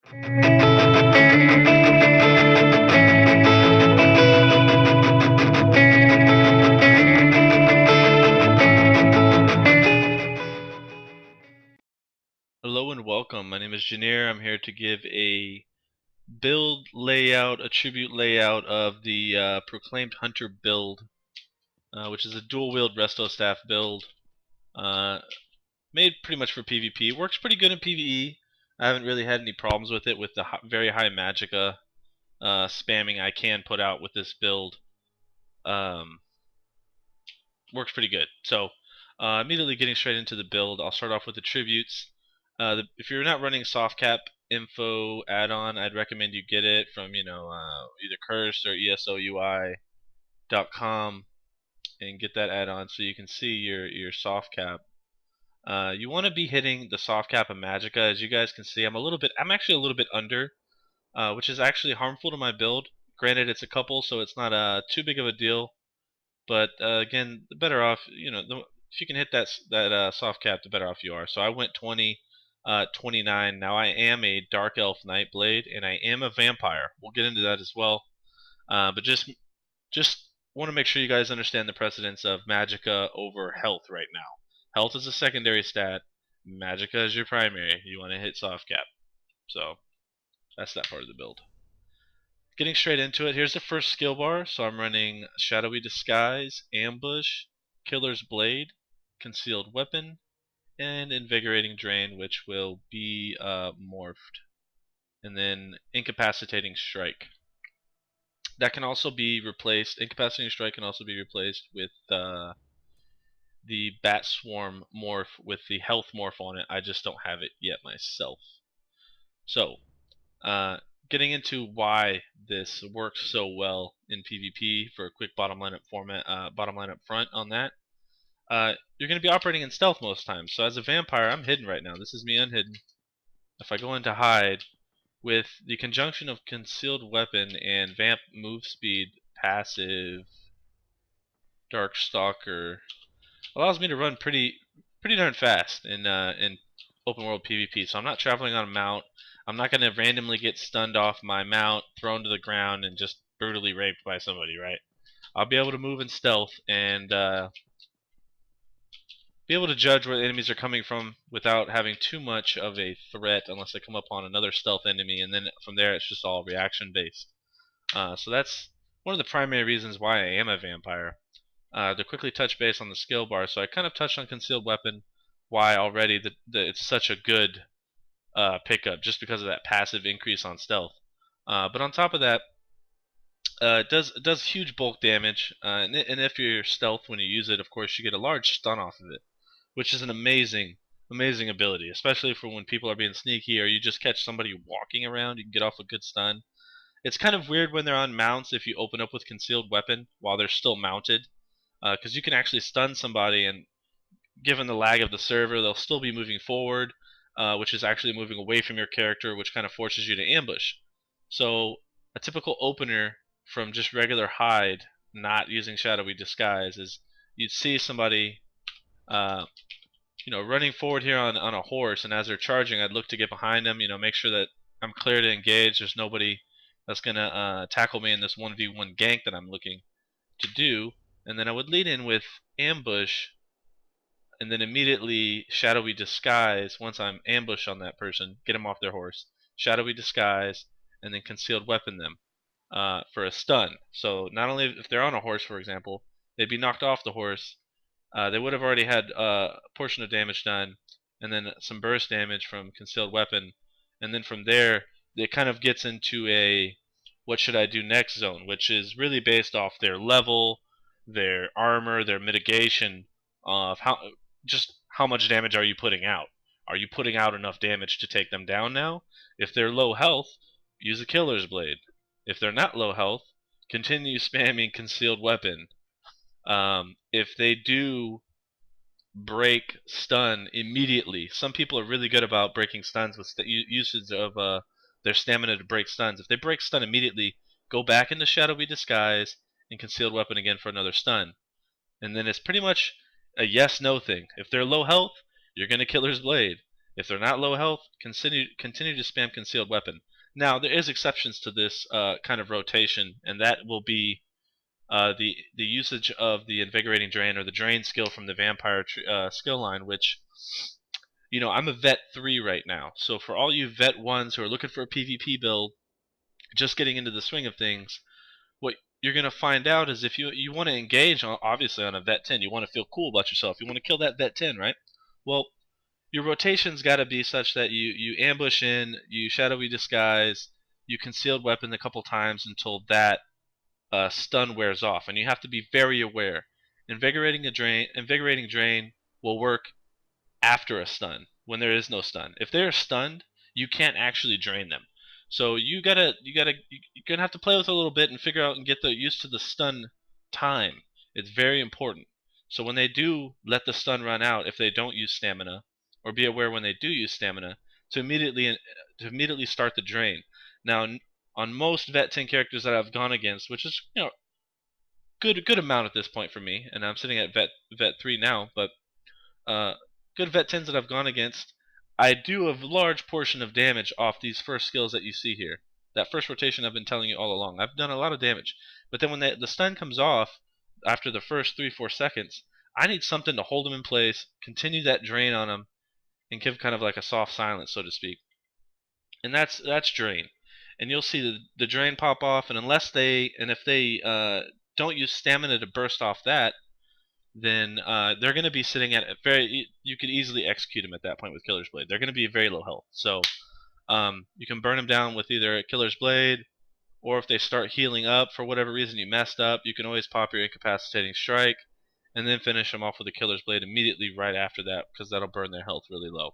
Hello and welcome. My name is Jinir. I'm here to give a build layout, a tribute layout of the Proclaimed Hunter build, which is a dual-wield resto staff build, made pretty much for PvP. Works pretty good in PvE. I haven't really had any problems with it with the very high magicka spamming I can put out with this build. Works pretty good. So immediately getting straight into the build, I'll start off with the tributes. If you're not running softcap info add-on, I'd recommend you get it from either Curse or ESOUI.com and get that add-on so you can see your softcap. You want to be hitting the softcap of magicka. As you guys can see, I'm actually a little bit under, which is actually harmful to my build. Granted, it's a couple, so it's not too big of a deal. But again, the better off, if you can hit that soft cap, the better off you are. So I went 20, 29. Now I am a Dark Elf NightBlade, and I am a vampire. We'll get into that as well. But just want to make sure you guys understand the precedence of magicka over health right now. Health is a secondary stat. Magicka is your primary. You want to hit soft cap. So that's that part of the build. Getting straight into it, here's the first skill bar. So I'm running Shadowy Disguise, Ambush, Killer's Blade, Concealed Weapon, and Invigorating Drain, which will be morphed. And then Incapacitating Strike. That can also be replaced, Incapacitating Strike can also be replaced with the Bat Swarm morph with the health morph on it. I just don't have it yet myself. So, getting into why this works so well in PvP for a quick bottom lineup format, bottom lineup front on that. You're going to be operating in stealth most times. So as a vampire, I'm hidden right now. This is me unhidden. If I go into hide, with the conjunction of concealed weapon and vamp move speed passive, dark stalker, allows me to run pretty darn fast in open world PvP. So I'm not traveling on a mount. I'm not going to randomly get stunned off my mount, thrown to the ground, and just brutally raped by somebody, right? I'll be able to move in stealth and be able to judge where the enemies are coming from without having too much of a threat unless I come upon another stealth enemy, and then from there it's just all reaction based. So that's one of the primary reasons why I am a vampire. To quickly touch base on the skill bar, so I kind of touched on concealed weapon, why already it's such a good pickup just because of that passive increase on stealth. But on top of that, it does huge bulk damage, and if you're stealth when you use it, of course you get a large stun off of it, which is an amazing ability, especially for when people are being sneaky or you just catch somebody walking around. You can get off a good stun. It's kind of weird when they're on mounts if you open up with concealed weapon while they're still mounted, because you can actually stun somebody, and given the lag of the server, they'll still be moving forward, which is actually moving away from your character, which kind of forces you to ambush. So a typical opener from just regular hide, not using shadowy disguise, is you'd see somebody running forward here on a horse, and as they're charging, I'd look to get behind them, make sure that I'm clear to engage. There's nobody that's gonna tackle me in this 1v1 gank that I'm looking to do, and then I would lead in with ambush, and then immediately shadowy disguise once I'm ambushed on that person, get them off their horse, shadowy disguise, and then concealed weapon them for a stun. So not only if they're on a horse, for example, they'd be knocked off the horse. They would have already had a portion of damage done, and then some burst damage from concealed weapon, and then from there it kind of gets into a what should I do next zone, which is really based off their level, their armor, their mitigation of how much damage are you putting out. Are you putting out enough damage to take them down now? If they're low health, use a killer's blade. If they're not low health, continue spamming concealed weapon. If they do break stun immediately, some people are really good about breaking stuns with usage of their stamina to break stuns. If they break stun immediately, go back into shadowy disguise and concealed weapon again for another stun. And then it's pretty much a yes-no thing. If they're low health, you're going to killer's blade. If they're not low health, continue to spam concealed weapon. Now there is exceptions to this kind of rotation, and that will be the usage of the invigorating drain or the drain skill from the vampire skill line, which I'm a vet 3 right now. So for all you vet 1s who are looking for a PvP build, just getting into the swing of things, what you're going to find out is if you want to engage obviously on a vet 10, you want to feel cool about yourself. You want to kill that vet 10, right? Well, your rotation's got to be such that you ambush in, you shadowy disguise, you concealed weapon a couple times until that stun wears off, and you have to be very aware. Invigorating drain will work after a stun when there is no stun. If they're stunned, you can't actually drain them. So you're gonna have to play with it a little bit and figure out and get used to the stun time. It's very important. So when they do let the stun run out, if they don't use stamina, or be aware when they do use stamina to immediately start the drain. Now on most vet 10 characters that I've gone against, which is good amount at this point for me, and I'm sitting at vet 3 now, but uh, good vet 10s that I've gone against, I do a large portion of damage off these first skills that you see here. That first rotation I've been telling you all along. I've done a lot of damage. But then when the stun comes off, after the first 3-4 seconds, I need something to hold them in place, continue that drain on them, and give kind of like a soft silence, so to speak. And that's drain. And you'll see the drain pop off, and if they don't use stamina to burst off that, then they're going to be sitting at you could easily execute them at that point with Killer's Blade. They're going to be very low health. So you can burn them down with either Killer's Blade, or if they start healing up for whatever reason you messed up, you can always pop your Incapacitating Strike, and then finish them off with a Killer's Blade immediately right after that, because that'll burn their health really low.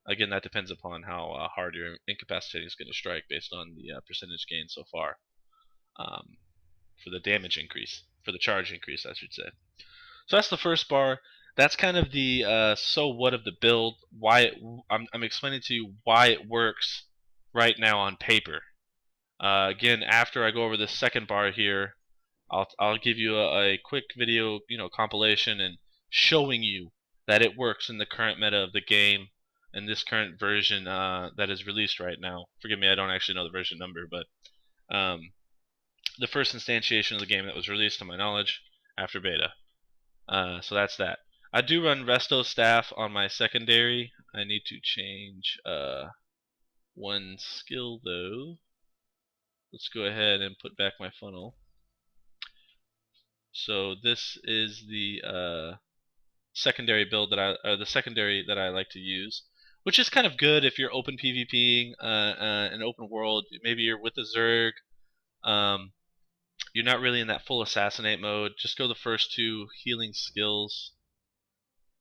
Again, that depends upon how hard your Incapacitating is going to strike based on the percentage gain so far for the damage increase, for the charge increase, I should say. So that's the first bar. That's kind of the so what of the build. I'm explaining to you why it works right now on paper. Again, after I go over this second bar here, I'll give you a quick video, compilation and showing you that it works in the current meta of the game and this current version that is released right now. Forgive me, I don't actually know the version number, but the first instantiation of the game that was released to my knowledge after beta. So that's that. I do run Resto Staff on my secondary. I need to change one skill though. Let's go ahead and put back my funnel. So this is the secondary build the secondary that I like to use, which is kind of good if you're open PvPing an open world. Maybe you're with a Zerg. You're not really in that full assassinate mode. Just go the first two healing skills,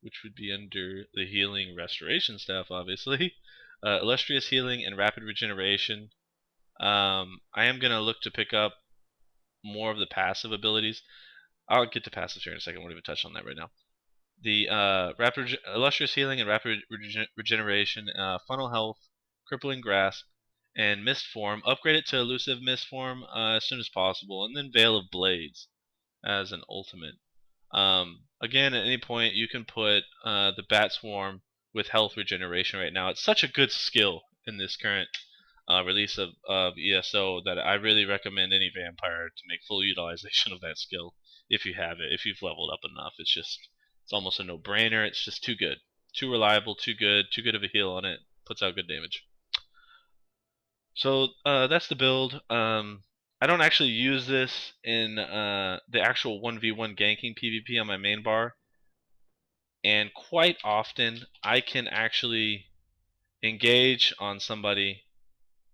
which would be under the healing restoration staff, obviously. Illustrious healing and rapid regeneration. I am going to look to pick up more of the passive abilities. I'll get to passive here in a second. I won't even touch on that right now. The illustrious healing and rapid regeneration, funnel health, crippling grasp, and mist form. Upgrade it to elusive mist form as soon as possible, and then veil of blades as an ultimate. Again, at any point you can put the bat swarm with health regeneration right now. It's such a good skill in this current release of ESO that I really recommend any vampire to make full utilization of that skill if you have it, if you've leveled up enough. It's almost a no-brainer. It's just too good. Too reliable, too good of a heal on it. Puts out good damage. So that's the build. I don't actually use this in the actual 1v1 ganking PvP on my main bar. And quite often, I can actually engage on somebody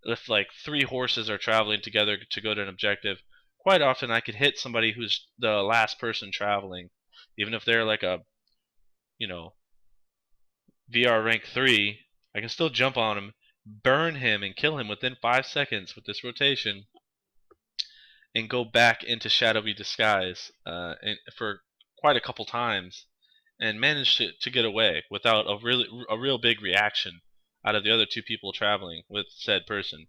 if like 3 horses are traveling together to go to an objective. Quite often, I could hit somebody who's the last person traveling, even if they're like a, VR rank 3. I can still jump on him, burn him, and kill him within 5 seconds with this rotation, and go back into shadowy disguise for quite a couple times, and manage to get away without a real big reaction out of the other 2 people traveling with said person.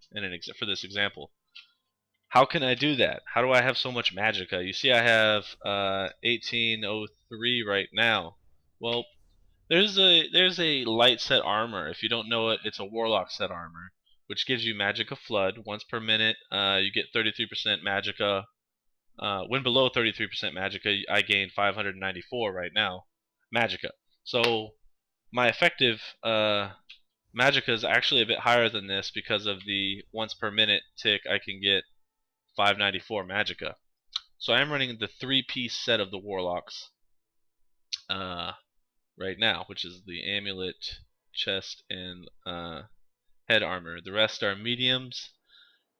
For this example, how can I do that? How do I have so much magicka? You see, I have 1803 right now. Well, There's a light set armor. If you don't know it, it's a warlock set armor, which gives you Magicka Flood once per minute. You get 33% Magicka. When below 33% Magicka, I gain 594 right now Magicka. So my effective Magicka is actually a bit higher than this because of the once per minute tick. I can get 594 Magicka. So I am running the 3-piece set of the warlocks right now, which is the amulet, chest, and head armor. The rest are mediums.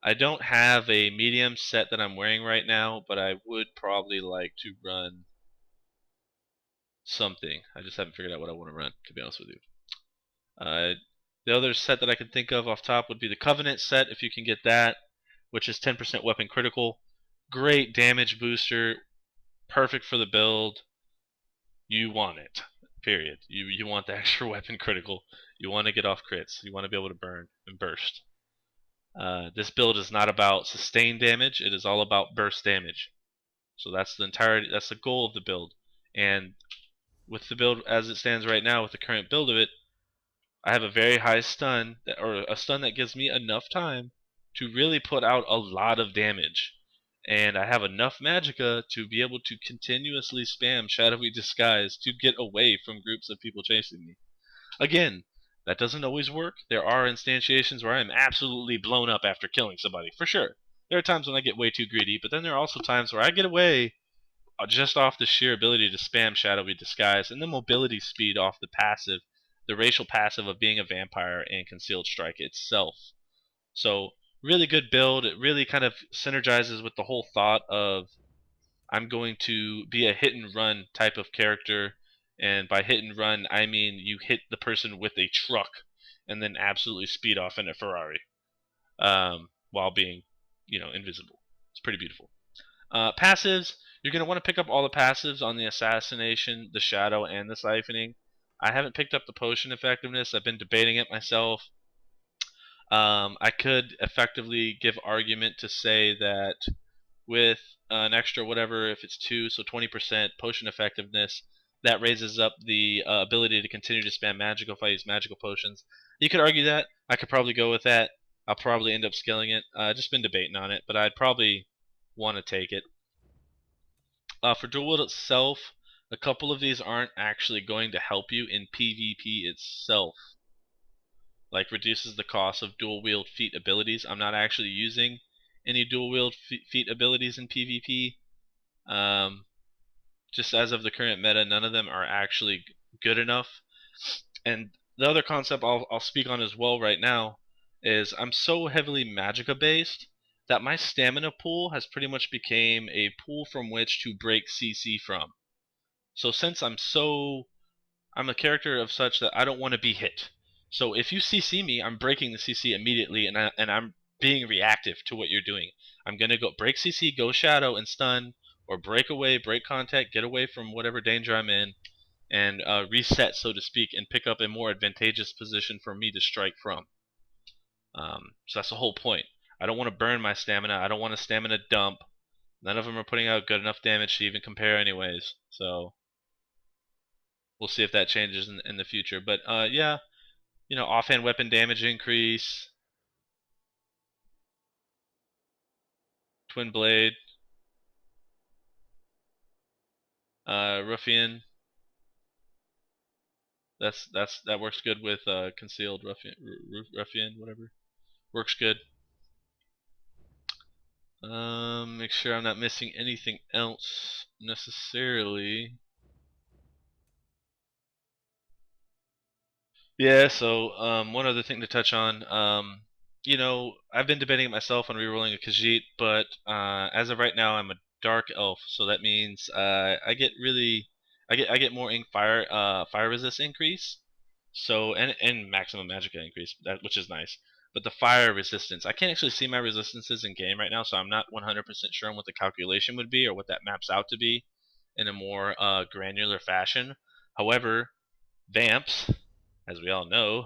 I don't have a medium set that I'm wearing right now, but I would probably like to run something. I just haven't figured out what I want to run, to be honest with you. The other set that I can think of off top would be the Covenant set, if you can get that, which is 10% weapon critical. Great damage booster, perfect for the build. You want it, period. You want the extra weapon critical. You want to get off crits. You want to be able to burn and burst. This build is not about sustained damage. It is all about burst damage. So that's the goal of the build. And with the build as it stands right now, with the current build of it, I have a very high stun, or a stun that gives me enough time to really put out a lot of damage. And I have enough Magicka to be able to continuously spam Shadowy Disguise to get away from groups of people chasing me. Again, that doesn't always work. There are instantiations where I am absolutely blown up after killing somebody, for sure. There are times when I get way too greedy, but then there are also times where I get away just off the sheer ability to spam Shadowy Disguise and the mobility speed off the passive, the racial passive of being a vampire and Concealed Strike itself. So, really good build. It really kind of synergizes with the whole thought of I'm going to be a hit and run type of character. And by hit and run, I mean you hit the person with a truck and then absolutely speed off in a Ferrari while being, invisible. It's pretty beautiful. Passives, you're going to want to pick up all the passives on the Assassination, the Shadow, and the Siphoning. I haven't picked up the Potion Effectiveness. I've been debating it myself. I could effectively give argument to say that with an extra whatever, if it's 2, so 20% Potion Effectiveness, that raises up the ability to continue to spam magical if I use magical potions. You could argue that. I could probably go with that. I'll probably end up skilling it. Just been debating on it, but I'd probably want to take it. For dual wield itself, a couple of these aren't actually going to help you in PvP itself. Like reduces the cost of dual wield feat abilities. I'm not actually using any dual wield feat abilities in PvP. Just as of the current meta, none of them are actually good enough. And the other concept I'll speak on as well right now is I'm so heavily Magicka based that my stamina pool has pretty much became a pool from which to break CC from. So since I'm a character of such that I don't want to be hit. So if you CC me, I'm breaking the CC immediately, and I'm being reactive to what you're doing. I'm gonna go break CC, go shadow, and stun, or break away, break contact, get away from whatever danger I'm in, and reset, so to speak, and pick up a more advantageous position for me to strike from. So that's the whole point. I don't want to burn my stamina. I don't want a stamina dump. None of them are putting out good enough damage to even compare anyways. So we'll see if that changes in the future. But yeah, offhand weapon damage increase, twin blade, ruffian. That works good with concealed ruffian, whatever. Works good. Make sure I'm not missing anything else necessarily. Yeah, so one other thing to touch on. I've been debating it myself on rerolling a Khajiit, but as of right now, I'm a dark elf, so that means I get more ink fire resist increase, so and maximum magicka increase, which is nice. But the fire resistance, I can't actually see my resistances in game right now, so I'm not 100% sure on what the calculation would be or what that maps out to be in a more granular fashion. However, vamps, as we all know,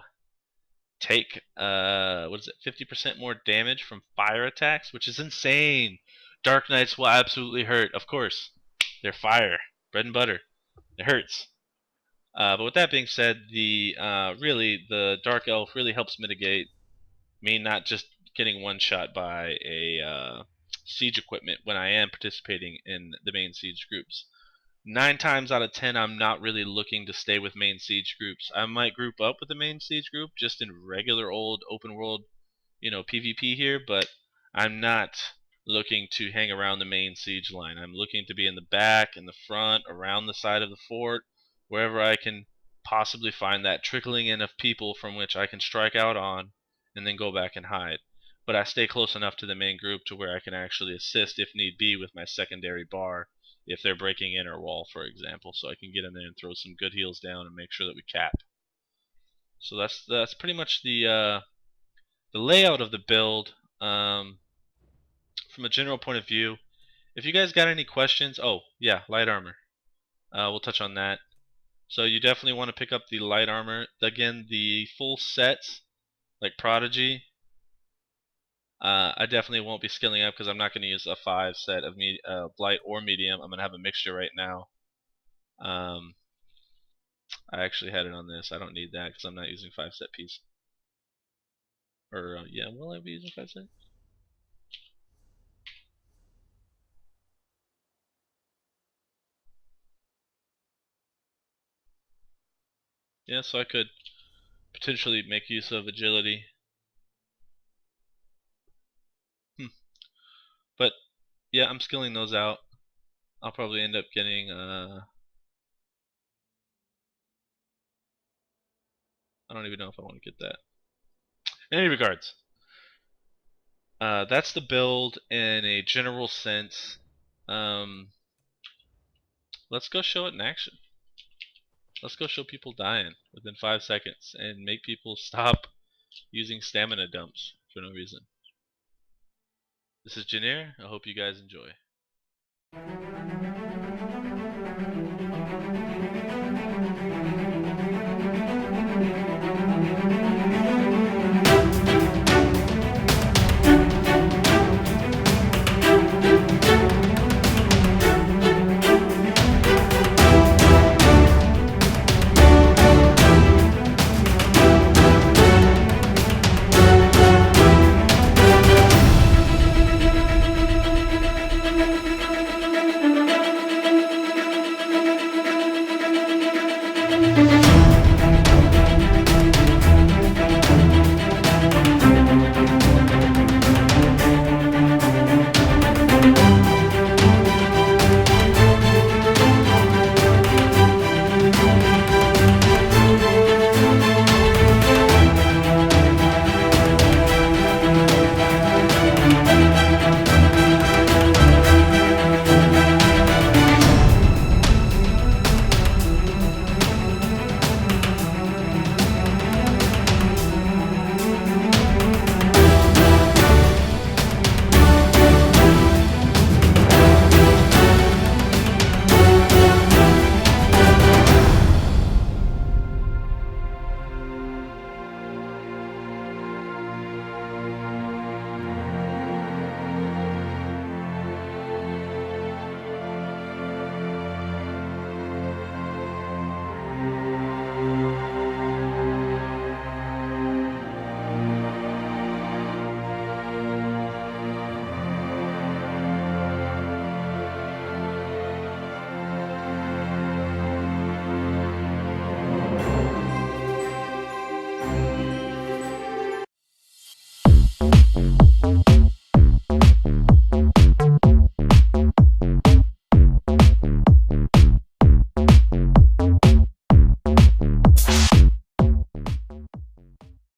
take 50% more damage from fire attacks, which is insane. Dark Knights will absolutely hurt, of course. They're fire, bread and butter. It hurts. But with that being said, the really the Dark Elf really helps mitigate me not just getting one shot by a siege equipment when I am participating in the main siege groups. 9 times out of 10, I'm not really looking to stay with main siege groups. I might group up with the main siege group just in regular old open world, PvP here, but I'm not looking to hang around the main siege line. I'm looking to be in the back, in the front, around the side of the fort, wherever I can possibly find that trickling in of people from which I can strike out on and then go back and hide. But I stay close enough to the main group to where I can actually assist if need be with my secondary bar if they're breaking in our wall, for example, so I can get in there and throw some good heals down and make sure that we cap. So that's pretty much the layout of the build. From a general point of view, if you guys got any questions, oh yeah, light armor. We'll touch on that. So you definitely want to pick up the light armor. Again, the full sets like Prodigy. I definitely won't be skilling up because I'm not going to use a 5 set of light or medium. I'm going to have a mixture right now. I actually had it on this. I don't need that because I'm not using 5 set piece. Or yeah, will I be using 5 set? Yeah, so I could potentially make use of agility. But yeah, I'm skilling those out. I'll probably end up getting I don't even know if I want to get that. In any regards, that's the build in a general sense. Let's go show it in action. Let's go show people dying within 5 seconds and make people stop using stamina dumps for no reason. This is Jinir. I hope you guys enjoy.